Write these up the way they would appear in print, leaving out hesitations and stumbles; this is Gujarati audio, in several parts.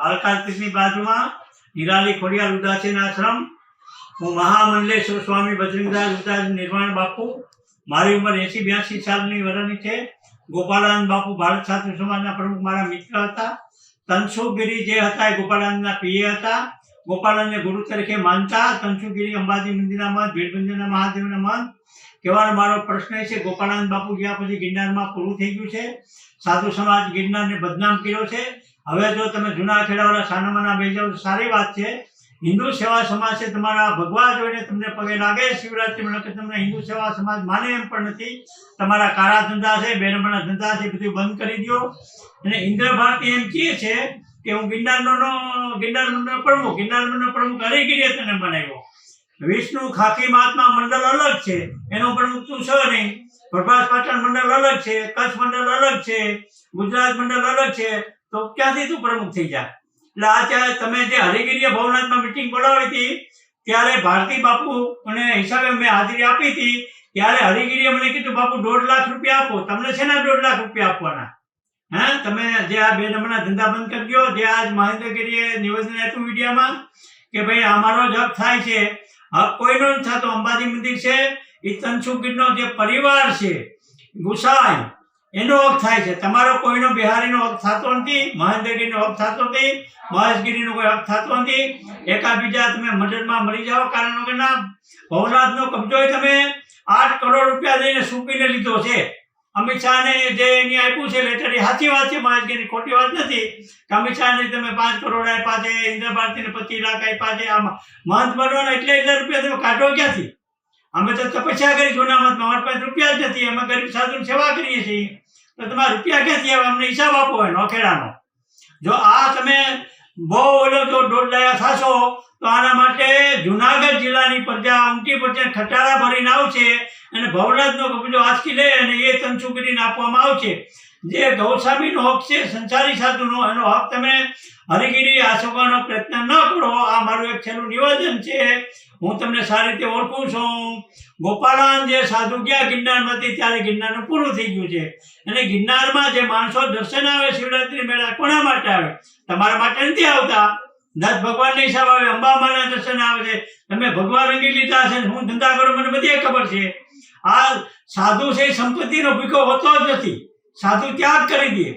આલકાસ્તિકની બાજુમાં નિરાલી ખોડિયાર ઉદાસીન આશ્રમ. હું મહામંડલેશ્વર સ્વામી બજરંગદાસ ઉદાસી નિર્વાણ બાપુ. મારી ઉંમર 80-82 સાલની વર્ષની છે. ગોપાળાનંદ બાપુ ભારત છાત્ર સમાજના પ્રમુખ મારા મિત્ર હતા. તનસુગીરી જે હતા એ ગોપાળાનંદના પીએ હતા. ગોપાળાનંદને ગુરુ તરીકે માનતા. તનસુગીરી અંબાજી મંદિરના મહંત, ભીડભંજનના મહાદેવના મહંત. કહેવાનો મારો પ્રશ્ન એ છે, ગોપાળાનંદ બાપુ ગયા પછી ગિરનારમાં પૂરું થઈ ગયું છે. સાધુ સમાજ ગિરનારને બદનામ કર્યો છે. હવે જો તમે જૂના ખેડાવાળા સાનામાના બે જાવ તો સારી વાત છે. હિન્દુ સેવા સમાજ છે, તમારા ભગવા જોઈને તમને પગે લાગે. શિવરાત્રી કે તમને હિન્દુ સેવા સમાજ માને એમ પણ નથી. તમારા કાળા ધંધા છે, બે નંબરના ધંધા છે, બધું બંધ કરી દો. અને ઇન્દ્ર ભારતી એમ કહે છે કે હું ગિરનારનો પ્રમુખ હરિગીરીએ તને બનાવ્યો. વિષ્ણુ ખાખી મહાત્મા મંડળ અલગ છે, એનો પ્રમુખ તું છો નહીં. પ્રભાસ પાટણ મંડળ અલગ છે, કચ્છ મંડળ અલગ છે, ગુજરાત મંડળ અલગ છે, તો ક્યાંથી તું પ્રમુખ થઈ જા? એટલે આ તમે જે હરિગીરીએ ભવનાથમાં મિટિંગ બોલાવી હતી ત્યારે ભારતી બાપુ અને હિસાબે મેં હાજરી આપી હતી. ત્યારે હરિગીરીએ મને કીધું બાપુ 1.5 લાખ રૂપિયા આપો. તમને છે ને 1.5 લાખ રૂપિયા આપવાના? હા, તમે જે આ બે નંબરના ધંધા બંધ કરી દો. જે આજ મહેન્દ્રગીરીએ નિવેદન આપ્યું મીડિયામાં કે ભાઈ અમારો જ હક થાય છે. હક કોઈનો નથી થતો. અંબાજી મંદિર છે એ તનસુગીરનો જે પરિવાર છે ગુસાઈ, એનો હક થાય છે. તમારો કોઈનો બિહારીનો હક થતો નથી, મહેન્દ્રગીરીનો હક થતો નથી, મહેશગીરીનો કોઈ હક થતો નથી. એકાબીજા તમે મદદમાં મળી જાઓ કારણ વગરના. ભવનાથનો કબજો તમે 8 કરોડ રૂપિયા લઈને સૂકીને લીધો છે. અમિત શાહને જે એની આપ્યું છે લેટર, એ સાચી વાત છે, મહેશગીરી ખોટી વાત નથી. કે અમિત શાહને તમે 5 કરોડ આપ્યા છે, ઇન્દ્ર ભારતીને 25 લાખ આપ્યા છે. આમાં મહંત બનવાના એટલા રૂપિયા તમે કાઢો ક્યાંથી? અમે તો તપસ્યા કરી જૂનામાં, અમારી પાસે રૂપિયા જ નથી. અમે ગરીબ સાધુની સેવા કરીએ છીએ, તો તમારા રૂપિયા ક્યાંથી આવે? અમને હિસાબ આપો એનો ખેડાનો. જો આ તમે બહુ ઓલો જો દોડલાયા થશો તો આના માટે જુનાગઢ જિલ્લાની પ્રજા ઉમટી પડશે, ખટારા ભરીને આવશે અને ભવનાથનો કબજો આંચકી લે અને એ તનસુગીરીને આપવામાં આવશે. જે ગૌસ્વામીનો હક છે, સંસારી સાધુનો, એનો હક તમે હરિગીરી આશોવાનો પ્રયત્ન ન કરો. આ મારું એક છેલ્લું નિવેદન છે. હું તમને સારી રીતે ઓળખું છું. ગોપાળાનંદ જે સાધુ ગયા ગિરનારમાંથી ત્યારે ગિરનારનું પૂરું થઈ ગયું છે. અને ગિરનારમાં જે માણસો દર્શન આવે શિવરાત્રી મેળા કોના માટે આવે? તમારા માટે નથી આવતા. દત્ત ભગવાનની હિસાબ આવે, અંબામાના દર્શન આવે છે. તમે ભગવાન રંગી લીધા છે. હું ધંધા કરું, મને બધી ખબર છે. આ સાધુ છે સંપત્તિનો ભીખો હોતો જ નથી. સાધુ ત્યાગ કરી દે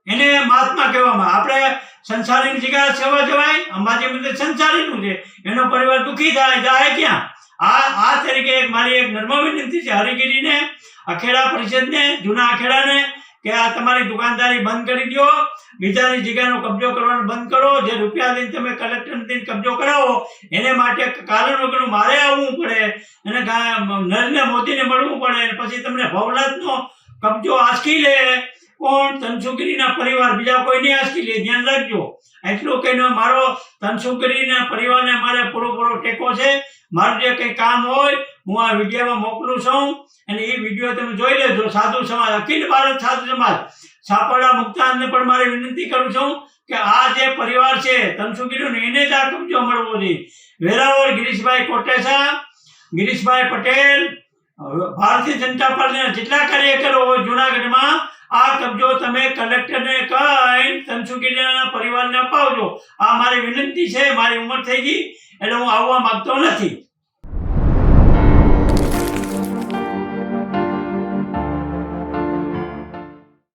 એને મહાત્મા કહેવામાં. આપણે સંસારીની જગ્યાએ સેવા જવાય. અંબાજી મંદિર સંસારીનું છે, એનો પરિવાર દુઃખી થાય, જાય ક્યાં? આ તરીકે મારી એક નર્મ વિનંતી છે હરિગીરીને, અખેડા પરિષદને, જૂના અખેડાને, કે આ તમારી દુકાનદારી બંધ કરી દો. બીજાની જગ્યાનો કબજો કરવાનો બંધ કરો. જે રૂપિયા લઈને તમે કલેક્ટરને કબજો કરાવો એને માટે કારણ વગરનું મારે આવવું પડે અને નરેન્દ્ર મોદીને મળવું પડે. અને પછી તમને ભવનાથનો કબજો આંચકી લે કોણ? તનસુગીરીના પરિવાર, બીજા કોઈને આંચકી લે. ધ્યાન રાખજો. એટલું કહીને મારો તનસુગીરીના પરિવારને મારે પૂરો ટેકો છે. મારું જે કંઈ કામ હોય હું આ વિડીયોમાં મોકલું છું અને એ વિડીયો તમે જોઈ લેજો. સાધુ સમાજ, અખિલ ભારત સાધુ સમાજ સાપરડા મુક્તાનંદને પણ મારી વિનંતી કરું છું કે આ જે પરિવાર છે તનસુગીરીનો, એને જ આ કબજો મળવો જોઈએ. વેરાવળ ગિરીશભાઈ કોટેચા, ગિરીશભાઈ પટેલ, ભારતીય જનતા પાર્ટીના જેટલા કાર્યકરો હોય જૂનાગઢમાં, આ કબજો તમે કલેક્ટરને કહી તનસુગીરીના પરિવારને અપાવજો. આ મારી વિનંતી છે. મારી ઉંમર થઈ ગઈ એટલે હું આવવા માંગતો નથી.